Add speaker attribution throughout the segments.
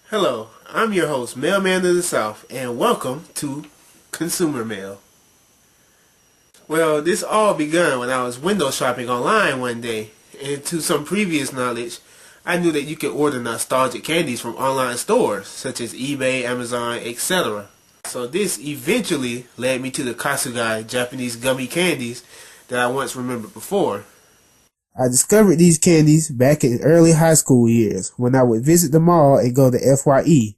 Speaker 1: Hello, I'm your host, Mailman of the South, and welcome to ConsumerMel. Well, this all begun when I was window shopping online one day, and to some previous knowledge, I knew that you could order nostalgic candies from online stores, such as eBay, Amazon, etc. So this eventually led me to the Kasugai Japanese gummy candies that I once remembered before. I discovered these candies back in early high school years when I would visit the mall and go to FYE.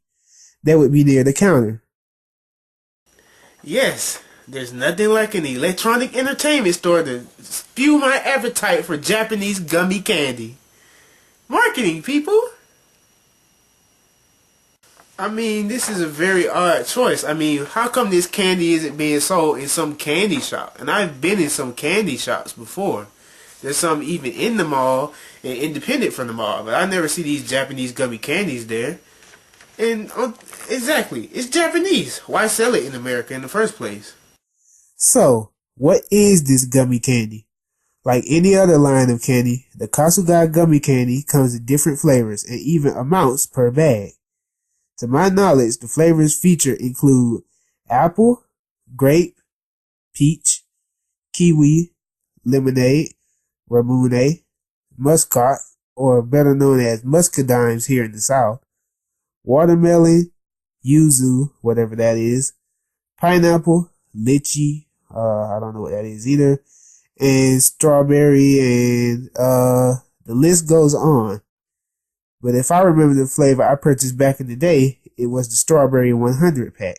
Speaker 1: That would be near the counter. Yes, there's nothing like an electronic entertainment store to spew my appetite for Japanese gummy candy. Marketing, people! I mean, this is a very odd choice. I mean, how come this candy isn't being sold in some candy shop? And I've been in some candy shops before. There's some even in the mall and independent from the mall, but I never see these Japanese gummy candies there. And exactly, it's Japanese. Why sell it in America in the first place? So, what is this gummy candy? Like any other line of candy, the Kasugai gummy candy comes in different flavors and even amounts per bag. To my knowledge, the flavors featured include apple, grape, peach, kiwi, lemonade, Ramune, muscat, or better known as muscadimes here in the South, watermelon, yuzu, whatever that is, pineapple, lychee, I don't know what that is either, and strawberry, and the list goes on. But if I remember the flavor I purchased back in the day, it was the strawberry 100 pack.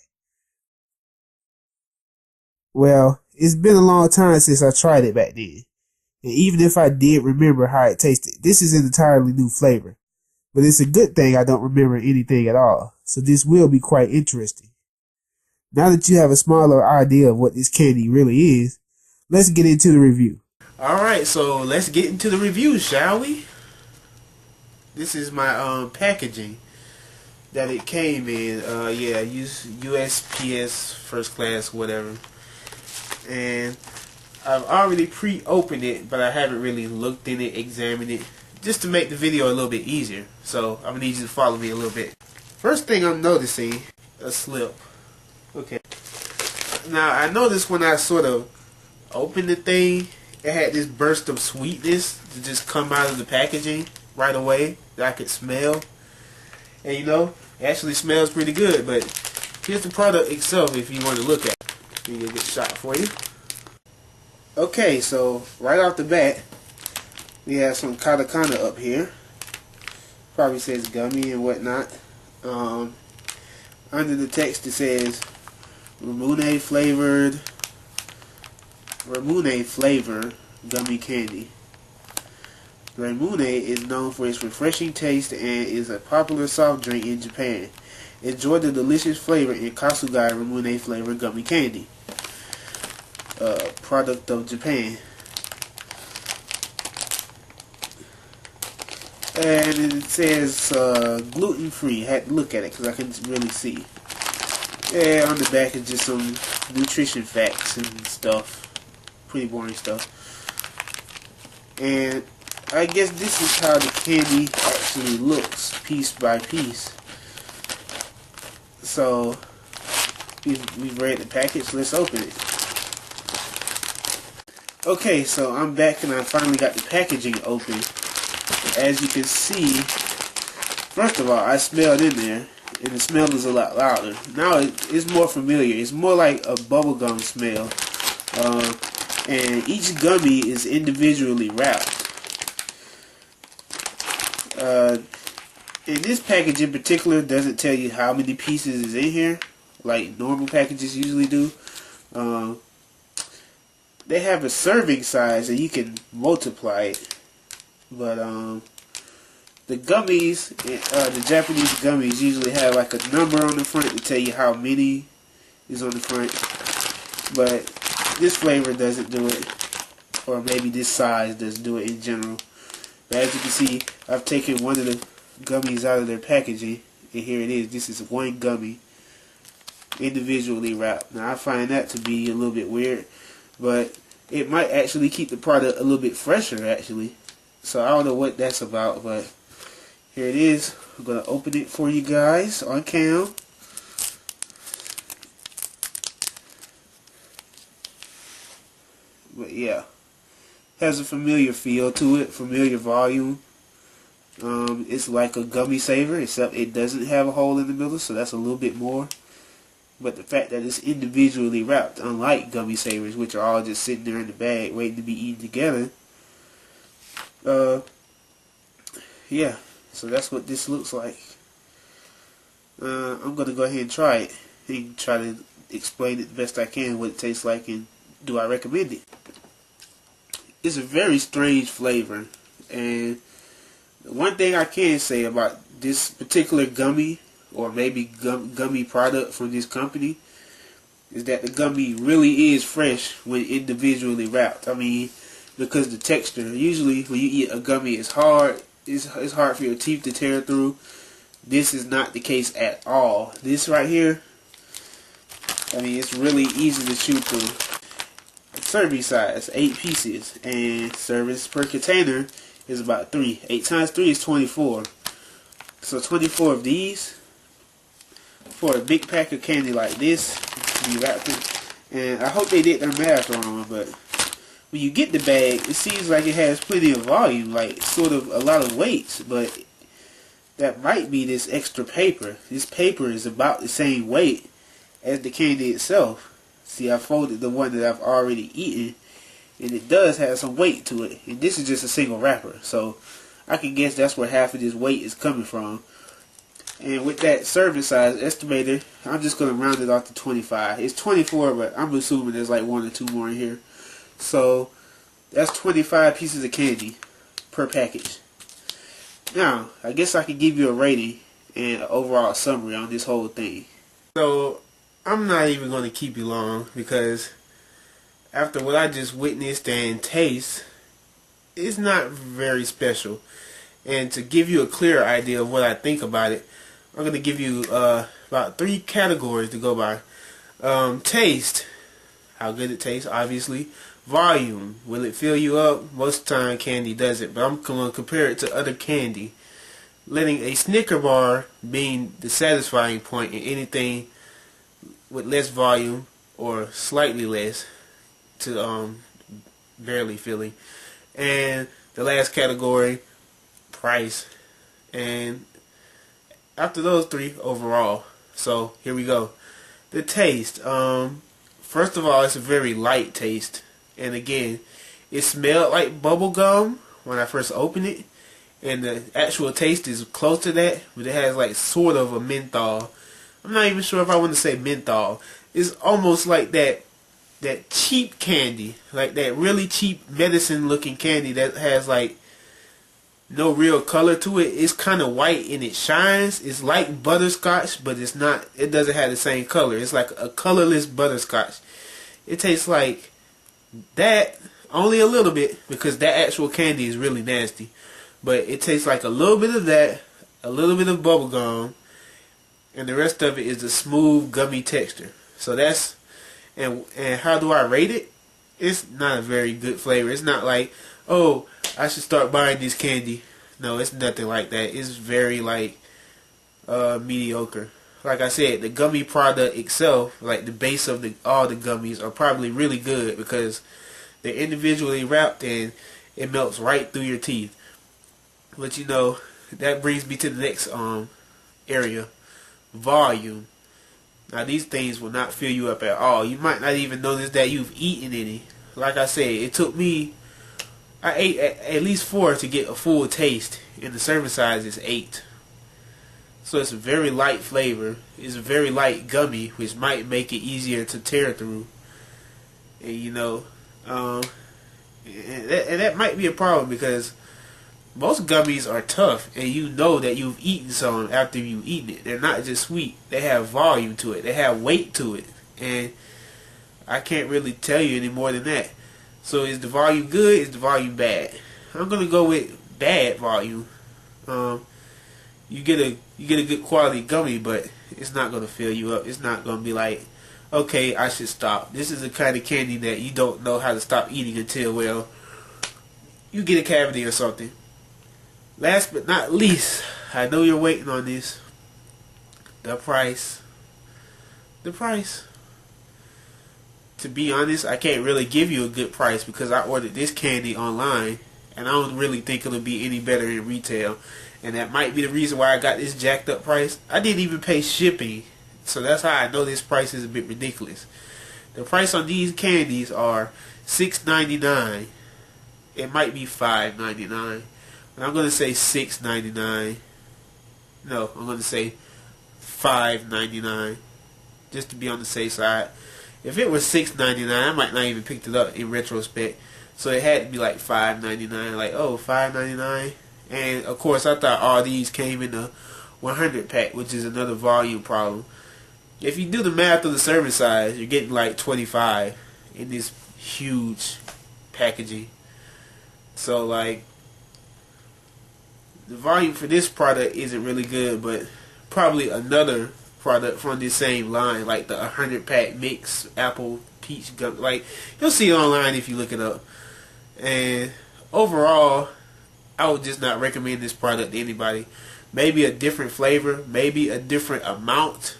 Speaker 1: Well, it's been a long time since I tried it back then. And even if I did remember how it tasted, this is an entirely new flavor. But it's a good thing I don't remember anything at all. So this will be quite interesting. Now that you have a smaller idea of what this candy really is, let's get into the review. Alright, so let's get into the review, shall we? This is my packaging that it came in. USPS first class, whatever. And I've already pre-opened it, but I haven't really looked in it, examined it, just to make the video a little bit easier. So I'm going to need you to follow me a little bit. First thing I'm noticing, a slip. Okay. Now I noticed when I sort of opened the thing, it had this burst of sweetness to just come out of the packaging right away that I could smell. And you know, it actually smells pretty good, but here's the product itself if you want to look at it. Let me get a good shot for you. Okay, so right off the bat, we have some katakana up here. Probably says gummy and whatnot. Under the text it says Ramune flavor gummy candy. Ramune is known for its refreshing taste and is a popular soft drink in Japan. Enjoy the delicious flavor in Kasugai Ramune flavor gummy candy. Product of Japan. And it says gluten free. Had to look at it because I couldn't really see. And on the back is just some nutrition facts and stuff. Pretty boring stuff. And I guess this is how the candy actually looks, piece by piece. So we've read the package. Let's open it. Okay, so I'm back and I finally got the packaging open. As you can see, first of all, I smelled in there, and the smell is a lot louder. Now it's more familiar. It's more like a bubblegum smell. And each gummy is individually wrapped. And this package in particular doesn't tell you how many pieces is in here, like normal packages usually do. They have a serving size and you can multiply it. But the gummies, the Japanese gummies usually have like a number on the front to tell you how many is on the front. But this flavor doesn't do it. Or maybe this size doesn't do it in general. But as you can see, I've taken one of the gummies out of their packaging. And here it is. This is one gummy individually wrapped. Now I find that to be a little bit weird. But it might actually keep the product a little bit fresher actually. So I don't know what that's about, but Here it is. I'm gonna open it for you guys on cam. But yeah, has a familiar feel to it, familiar volume. It's like a gummy saver, except it doesn't have a hole in the middle, so that's a little bit more. But the fact that it's individually wrapped, unlike gummy savers, which are all just sitting there in the bag waiting to be eaten together. Yeah, so that's what this looks like. I'm gonna go ahead and try it and try to explain it the best I can what it tastes like and do I recommend it. It's a very strange flavor, and one thing I can say about this particular gummy, or maybe gummy product from this company, is that the gummy really is fresh when individually wrapped. I mean, because the texture, usually when you eat a gummy, it's hard. It's hard for your teeth to tear through. This is not the case at all. This right here, I mean, it's really easy to chew through. Serving size, 8 pieces, and service per container is about 3. 8 times 3 is 24. So 24 of these for a big pack of candy like this to be wrapped in. And I hope they did their math wrong, but when you get the bag, it seems like it has plenty of volume, like sort of a lot of weight, but that might be this extra paper. This paper is about the same weight as the candy itself. See, I folded the one that I've already eaten, and it does have some weight to it. And this is just a single wrapper, so I can guess that's where half of this weight is coming from. And with that serving size estimator, I'm just going to round it off to 25. It's 24, but I'm assuming there's like 1 or 2 more in here. So that's 25 pieces of candy per package. Now, I guess I could give you a rating and an overall summary on this whole thing. So I'm not even going to keep you long, because after what I just witnessed and taste, it's not very special. And to give you a clear idea of what I think about it, I'm going to give you about 3 categories to go by. Taste, how good it tastes, obviously. Volume, will it fill you up? Most of the time candy does it, but I'm going to compare it to other candy. Letting a Snicker bar being the satisfying point in anything with less volume or slightly less to barely filling. And the last category, price. And after those 3, overall. So here we go. The taste. First of all, it's a very light taste. And again, it smelled like bubble gum when I first opened it. And the actual taste is close to that, but it has like sort of a menthol. I'm not even sure if I want to say menthol. It's almost like that cheap candy, like that really cheap medicine looking candy that has like no real color to it. It's kind of white and it shines. It's like butterscotch, but it's not. It doesn't have the same color. It's like a colorless butterscotch. It tastes like that, only a little bit, because that actual candy is really nasty. But it tastes like a little bit of that, a little bit of bubble gum, and the rest of it is a smooth gummy texture. So that's, and how do I rate it? It's not a very good flavor. It's not like, oh, I should start buying this candy. No, it's nothing like that. It's very like mediocre. Like I said, the gummy product itself, like the base of all the gummies, are probably really good because they're individually wrapped and it melts right through your teeth. But you know, that brings me to the next area. Volume. Now these things will not fill you up at all. You might not even notice that you've eaten any. Like I said, it took me, I ate at least 4 to get a full taste, and the serving size is 8. So it's a very light flavor. It's a very light gummy, which might make it easier to tear through. And you know, and that might be a problem because most gummies are tough, and you know that you've eaten some after you've eaten it. They're not just sweet. They have volume to it. They have weight to it. And I can't really tell you any more than that. So is the volume good? Is the volume bad? I'm going to go with bad volume. You get a good quality gummy, but it's not going to fill you up. It's not going to be like, okay, I should stop. This is the kind of candy that you don't know how to stop eating until, well, you get a cavity or something. Last but not least, I know you're waiting on this. The price. The price. To be honest, I can't really give you a good price because I ordered this candy online, and I don't really think it'll be any better in retail. And that might be the reason why I got this jacked up price. I didn't even pay shipping, so that's how I know this price is a bit ridiculous. The price on these candies are $6.99. It might be $5.99, but I'm gonna say $6.99. No, I'm gonna say $5.99, just to be on the safe side. If it was $6.99, I might not even picked it up in retrospect. So it had to be like $5.99. Like, oh, $5.99. And of course, I thought all these came in the 100 pack, which is another volume problem. If you do the math of the serving size, you're getting like 25 in this huge packaging. So like, the volume for this product isn't really good, but probably another product from the same line, like the 100 pack mix apple peach gum, like you'll see it online if you look it up. And overall, I would just not recommend this product to anybody. Maybe a different flavor, maybe a different amount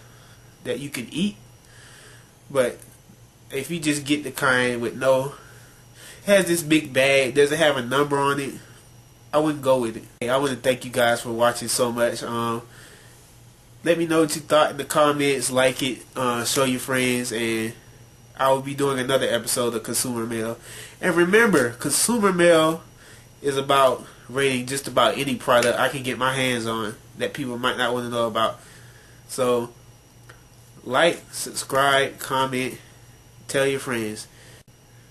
Speaker 1: that you can eat, but if you just get the kind with no, it has this big bag, doesn't have a number on it, I wouldn't go with it. Hey, I want to thank you guys for watching so much. Let me know what you thought in the comments, like it, show your friends, and I will be doing another episode of ConsumerMel. And remember, ConsumerMel is about rating just about any product I can get my hands on that people might not want to know about. So, like, subscribe, comment, tell your friends.